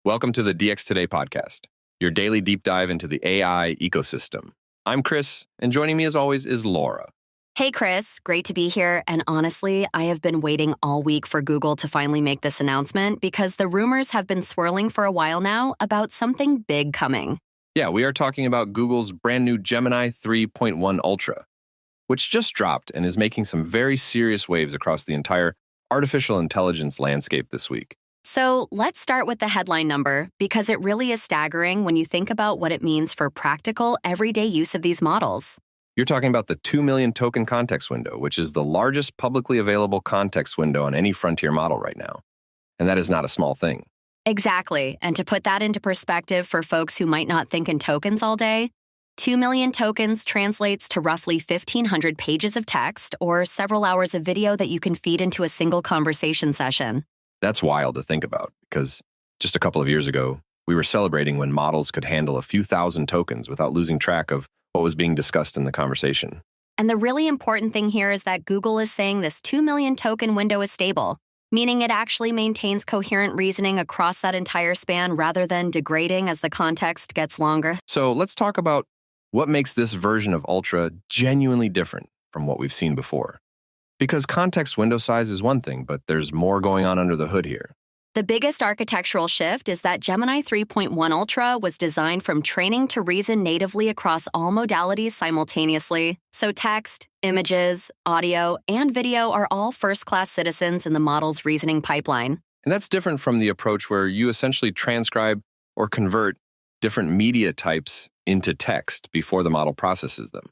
Welcome to the DX Today podcast, your daily deep dive into the AI ecosystem. I'm Chris, and joining me as always is Laura. Hey, Chris. Great to be here. And honestly, I have been waiting all week for Google to finally make this announcement because the rumors have been swirling for a while now about something big coming. Yeah, we are talking about Google's brand new Gemini 3.1 Ultra, which just dropped and is making some very serious waves across the entire artificial intelligence landscape this week. So let's start with the headline number because it really is staggering when you think about what it means for practical, everyday use of these models. You're talking about the 2 million token context window, which is the largest publicly available context window on any frontier model right now. And that is not a small thing. Exactly. And to put that into perspective for folks who might not think in tokens all day, 2 million tokens translates to roughly 1,500 pages of text or several hours of video that you can feed into a single conversation session. That's wild to think about because just a couple of years ago, we were celebrating when models could handle a few thousand tokens without losing track of what was being discussed in the conversation. And the really important thing here is that Google is saying this 2 million token window is stable, meaning it actually maintains coherent reasoning across that entire span rather than degrading as the context gets longer. So let's talk about what makes this version of Ultra genuinely different from what we've seen before. Because context window size is one thing, but there's more going on under the hood here. The biggest architectural shift is that Gemini 3.1 Ultra was designed from training to reason natively across all modalities simultaneously. So text, images, audio, and video are all first-class citizens in the model's reasoning pipeline. And that's different from the approach where you essentially transcribe or convert different media types into text before the model processes them,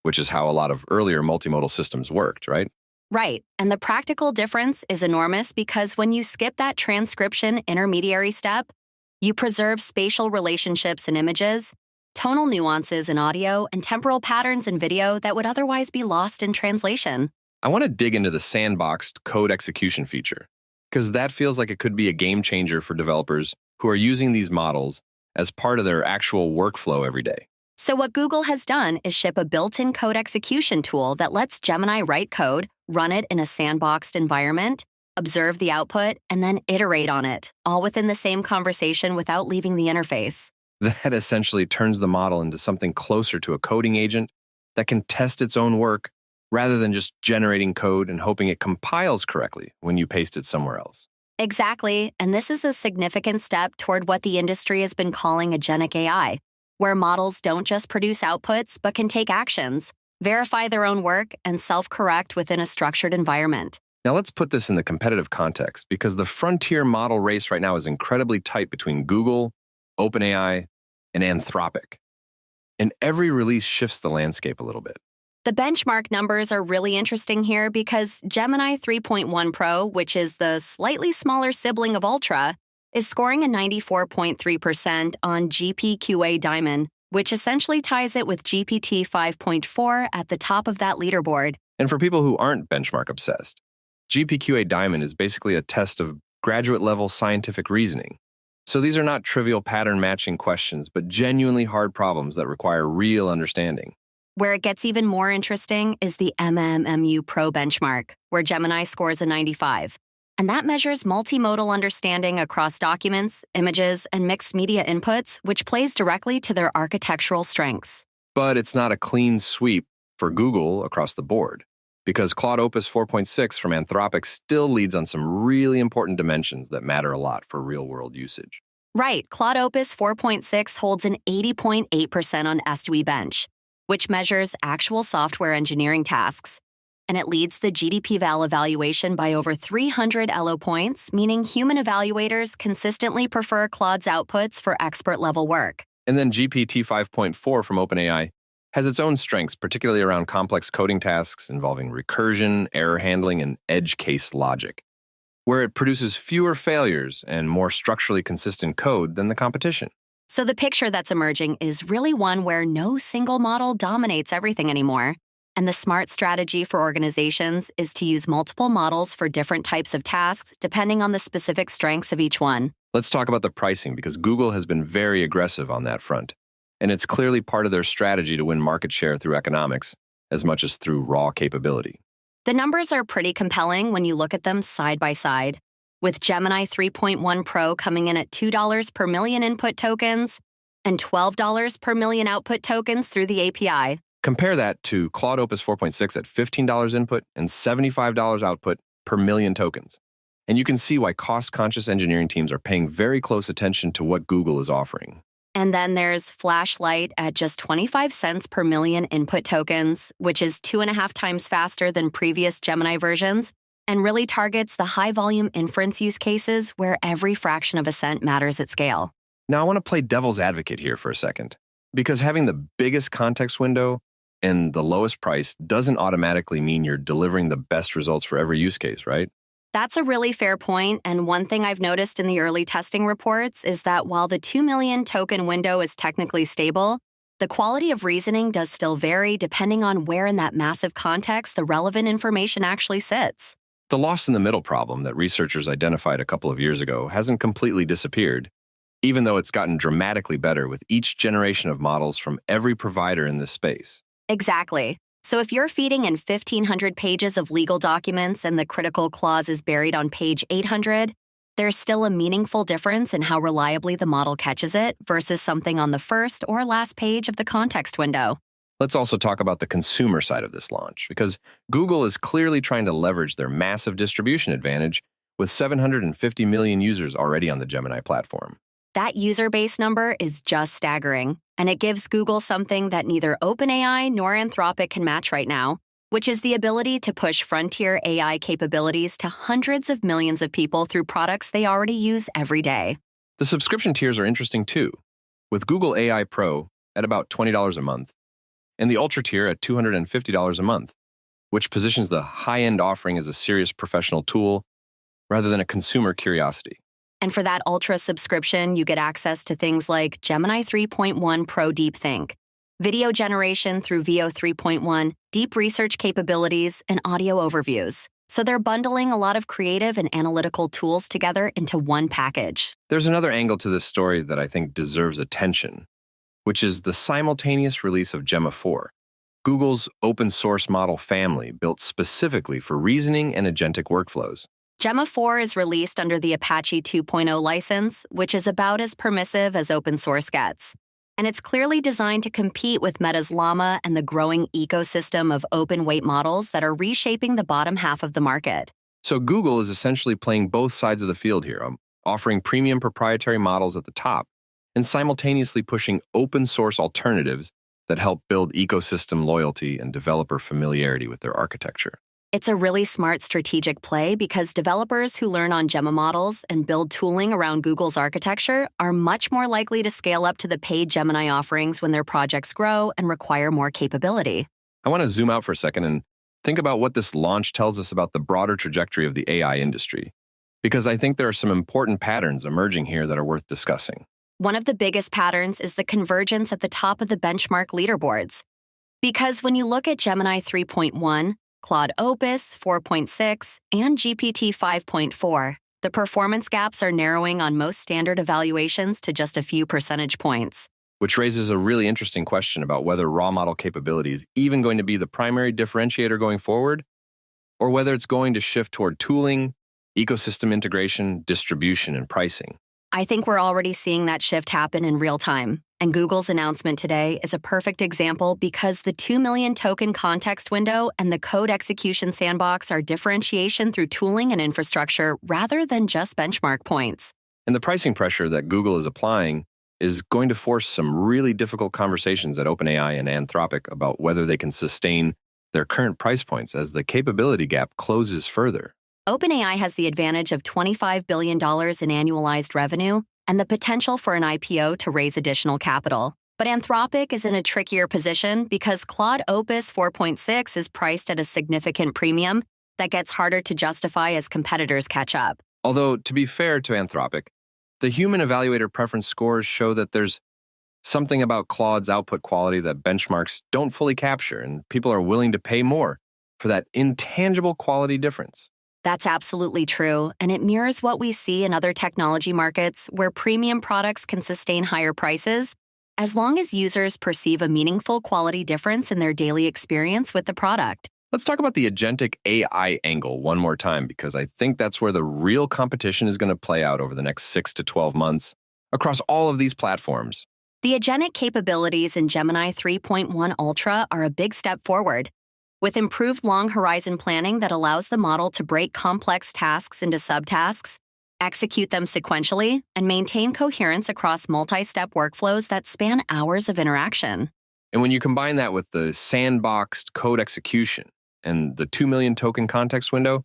which is how a lot of earlier multimodal systems worked, right? Right. And the practical difference is enormous because when you skip that transcription intermediary step, you preserve spatial relationships in images, tonal nuances in audio, and temporal patterns in video that would otherwise be lost in translation. I want to dig into the sandboxed code execution feature, because that feels like it could be a game changer for developers who are using these models as part of their actual workflow every day. So what Google has done is ship a built-in code execution tool that lets Gemini write code, run it in a sandboxed environment, observe the output, and then iterate on it, all within the same conversation without leaving the interface. That essentially turns the model into something closer to a coding agent that can test its own work rather than just generating code and hoping it compiles correctly when you paste it somewhere else. Exactly, and this is a significant step toward what the industry has been calling agentic AI, where models don't just produce outputs but can take actions, verify their own work, and self-correct within a structured environment. Now let's put this in the competitive context because the frontier model race right now is incredibly tight between Google, OpenAI, and Anthropic. And every release shifts the landscape a little bit. The benchmark numbers are really interesting here because Gemini 3.1 Pro, which is the slightly smaller sibling of Ultra, is scoring a 94.3% on GPQA Diamond, which essentially ties it with GPT 5.4 at the top of that leaderboard. And for people who aren't benchmark obsessed, GPQA Diamond is basically a test of graduate-level scientific reasoning. So these are not trivial pattern matching questions, but genuinely hard problems that require real understanding. Where it gets even more interesting is the MMMU Pro benchmark, where Gemini scores a 95. And that measures multimodal understanding across documents, images, and mixed media inputs, which plays directly to their architectural strengths. But it's not a clean sweep for Google across the board, because Claude Opus 4.6 from Anthropic still leads on some really important dimensions that matter a lot for real-world usage. Right, Claude Opus 4.6 holds an 80.8% on S2E Bench, which measures actual software engineering tasks. And it leads the GDP-Val evaluation by over 300 ELO points, meaning human evaluators consistently prefer Claude's outputs for expert-level work. And then GPT 5.4 from OpenAI has its own strengths, particularly around complex coding tasks involving recursion, error handling, and edge case logic, where it produces fewer failures and more structurally consistent code than the competition. So the picture that's emerging is really one where no single model dominates everything anymore. And the smart strategy for organizations is to use multiple models for different types of tasks depending on the specific strengths of each one. Let's talk about the pricing because Google has been very aggressive on that front. And it's clearly part of their strategy to win market share through economics as much as through raw capability. The numbers are pretty compelling when you look at them side by side. with Gemini 3.1 Pro coming in at $2 per million input tokens and $12 per million output tokens through the API. Compare that to Claude Opus 4.6 at $15 input and $75 output per million tokens. And you can see why cost-conscious engineering teams are paying very close attention to what Google is offering. And then there's Flashlight at just 25 cents per million input tokens, which is 2.5 times faster than previous Gemini versions, and really targets the high-volume inference use cases where every fraction of a cent matters at scale. Now, I want to play devil's advocate here for a second, because having the biggest context window and the lowest price doesn't automatically mean you're delivering the best results for every use case, right? That's a really fair point, and one thing I've noticed in the early testing reports is that while the 2 million token window is technically stable, the quality of reasoning does still vary depending on where in that massive context the relevant information actually sits. The loss in the middle problem that researchers identified a couple of years ago hasn't completely disappeared, even though it's gotten dramatically better with each generation of models from every provider in this space. Exactly. So if you're feeding in 1,500 pages of legal documents and the critical clause is buried on page 800, there's still a meaningful difference in how reliably the model catches it versus something on the first or last page of the context window. Let's also talk about the consumer side of this launch, because Google is clearly trying to leverage their massive distribution advantage with 750 million users already on the Gemini platform. That user base number is just staggering, and it gives Google something that neither OpenAI nor Anthropic can match right now, which is the ability to push frontier AI capabilities to hundreds of millions of people through products they already use every day. The subscription tiers are interesting too, with Google AI Pro at about $20 a month, and the Ultra tier at $250 a month, which positions the high-end offering as a serious professional tool rather than a consumer curiosity. And for that Ultra subscription, you get access to things like Gemini 3.1 Pro Deep Think, video generation through VO 3.1, deep research capabilities, and audio overviews. So they're bundling a lot of creative and analytical tools together into one package. There's another angle to this story that I think deserves attention, which is the simultaneous release of Gemma 4, Google's open source model family built specifically for reasoning and agentic workflows. Gemma 4 is released under the Apache 2.0 license, which is about as permissive as open source gets. And it's clearly designed to compete with Meta's Llama and the growing ecosystem of open weight models that are reshaping the bottom half of the market. So Google is essentially playing both sides of the field here, offering premium proprietary models at the top and simultaneously pushing open source alternatives that help build ecosystem loyalty and developer familiarity with their architecture. It's a really smart strategic play because developers who learn on Gemma models and build tooling around Google's architecture are much more likely to scale up to the paid Gemini offerings when their projects grow and require more capability. I want to zoom out for a second and think about what this launch tells us about the broader trajectory of the AI industry, because I think there are some important patterns emerging here that are worth discussing. One of the biggest patterns is the convergence at the top of the benchmark leaderboards. Because when you look at Gemini 3.1, Claude Opus 4.6, and GPT 5.4, the performance gaps are narrowing on most standard evaluations to just a few percentage points. Which raises a really interesting question about whether raw model capability is even going to be the primary differentiator going forward, or whether it's going to shift toward tooling, ecosystem integration, distribution, and pricing. I think we're already seeing that shift happen in real time, and Google's announcement today is a perfect example because the 2 million token context window and the code execution sandbox are differentiation through tooling and infrastructure rather than just benchmark points. And the pricing pressure that Google is applying is going to force some really difficult conversations at OpenAI and Anthropic about whether they can sustain their current price points as the capability gap closes further. OpenAI has the advantage of $25 billion in annualized revenue and the potential for an IPO to raise additional capital. But Anthropic is in a trickier position because Claude Opus 4.6 is priced at a significant premium that gets harder to justify as competitors catch up. Although, to be fair to Anthropic, the human evaluator preference scores show that there's something about Claude's output quality that benchmarks don't fully capture, and people are willing to pay more for that intangible quality difference. That's absolutely true, and it mirrors what we see in other technology markets where premium products can sustain higher prices as long as users perceive a meaningful quality difference in their daily experience with the product. Let's talk about the agentic AI angle one more time, because I think that's where the real competition is going to play out over the next 6 to 12 months across all of these platforms. The agentic capabilities in Gemini 3.1 Ultra are a big step forward. With improved long horizon planning that allows the model to break complex tasks into subtasks, execute them sequentially, and maintain coherence across multi-step workflows that span hours of interaction. And when you combine that with the sandboxed code execution and the 2 million token context window,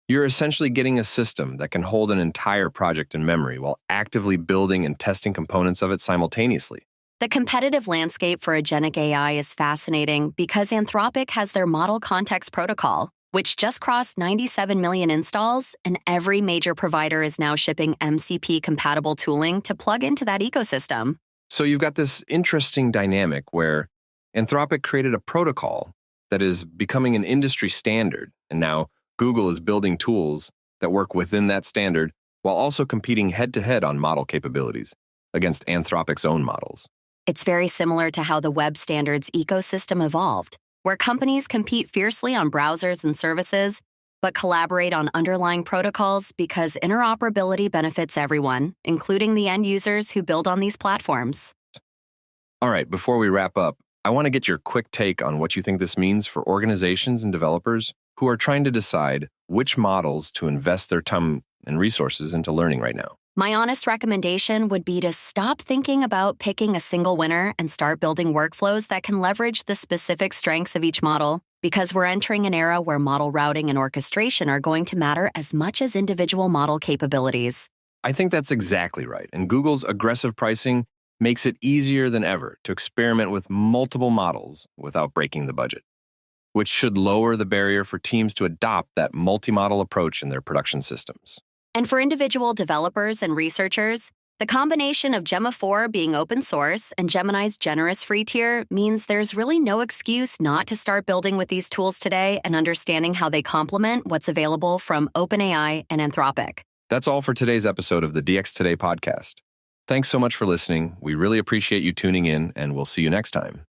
you're essentially getting a system that can hold an entire project in memory while actively building and testing components of it simultaneously. The competitive landscape for agentic AI is fascinating because Anthropic has their Model Context Protocol, which just crossed 97 million installs, and every major provider is now shipping MCP-compatible tooling to plug into that ecosystem. So you've got this interesting dynamic where Anthropic created a protocol that is becoming an industry standard, and now Google is building tools that work within that standard while also competing head-to-head on model capabilities against Anthropic's own models. It's very similar to how the web standards ecosystem evolved, where companies compete fiercely on browsers and services, but collaborate on underlying protocols because interoperability benefits everyone, including the end users who build on these platforms. All right, before we wrap up, I want to get your quick take on what you think this means for organizations and developers who are trying to decide which models to invest their time and resources into learning right now. My honest recommendation would be to stop thinking about picking a single winner and start building workflows that can leverage the specific strengths of each model, because we're entering an era where model routing and orchestration are going to matter as much as individual model capabilities. I think that's exactly right, and Google's aggressive pricing makes it easier than ever to experiment with multiple models without breaking the budget, which should lower the barrier for teams to adopt that multimodal approach in their production systems. And for individual developers and researchers, the combination of Gemma 4 being open source and Gemini's generous free tier means there's really no excuse not to start building with these tools today and understanding how they complement what's available from OpenAI and Anthropic. That's all for today's episode of the DX Today podcast. Thanks so much for listening. We really appreciate you tuning in, and we'll see you next time.